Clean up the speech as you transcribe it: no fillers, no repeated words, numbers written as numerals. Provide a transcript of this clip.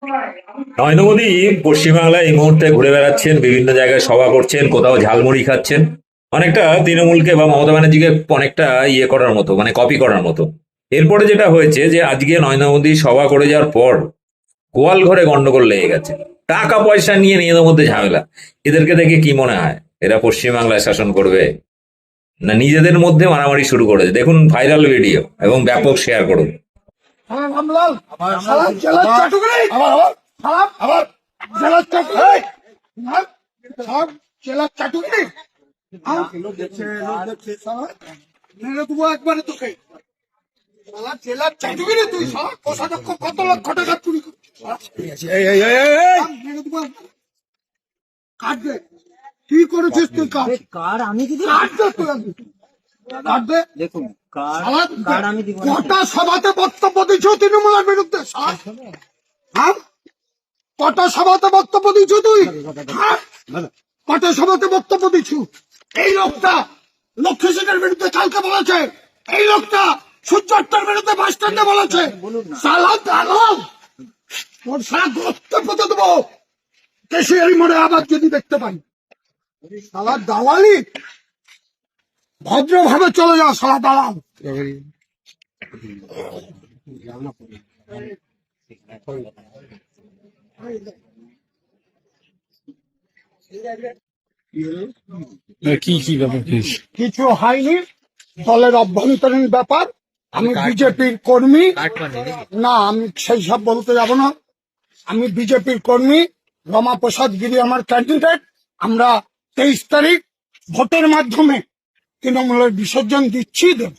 নরেন্দ্র মোদী পশ্চিমবাংলায় এই মুহূর্তে ঘুরে বেড়াচ্ছেন, বিভিন্ন জায়গায় সভা করছেন, কোথাও ঝালমুড়ি খাচ্ছেন। অনেকটা তৃণমূলকে বা মমতা ব্যানার্জিকে অনেকটা ইয়ে করার মতো, মানে কপি করার মতো। এরপরে যেটা হয়েছে যে আজকে নরেন্দ্র মোদী সভা করে যাওয়ার পর গোয়াল ঘরে গন্ডগোল লেগে গেছে। টাকা পয়সা নিয়ে নিজেদের মধ্যে ঝামেলা। এদেরকে দেখে কি মনে হয় এরা পশ্চিমবাংলায় শাসন করবে, না নিজেদের মধ্যে মারামারি শুরু করেছে? দেখুন ভাইরাল ভিডিও এবং ব্যাপক শেয়ার করুন। রামলাল সালাম জেলার চাটুকারি সালাম আবার জেলার চাটুকারি সব জেলার চাটুকারি লোক দেখছে মেরে দেবো একবারে তোকে সালা জেলার চাটুকারি তুই সালা কোষাধ্যক্ষ কত লক্ষ টাকা চুরি করছিস মেরে দেবো কাট দে কি করেছিস তুই কার আমি দিদি কাট দে তুই কাট দে দেখুন কটা সভাতে বক্তব্য দিচ্ছ তৃণমূলের বিরুদ্ধে? কটা সভাতে বক্তব্য দিচ্ছ তুই? কটা সভাতে বক্তব্য দিচ্ছ? এই লোকটা লক্ষ্মী সেনের বিরুদ্ধে কালকে বলেছে, এই লোকটা সূর্যাস্তের বিরুদ্ধে বাস স্ট্যান্ডে বলেছে। সালা দালাল ওর সারা গোত্র পেতে দেবো কেশিয়ারি মোড়ে আবার যদি দেখতে পাই। সালা দালালি ভদ্রভাবে চলে যাও সালা দালাল। কিছু হয়নি, দলের অভ্যন্তরীণ ব্যাপার। আমি বিজেপির কর্মী না, আমি সেই সব বলতে যাব না। আমি বিজেপির কর্মী, রমা প্রসাদ গিরি আমার ক্যান্ডিডেট। আমরা 23 তারিখ ভোটের মাধ্যমে তৃণমূলের বিসর্জন দিচ্ছি, দেব।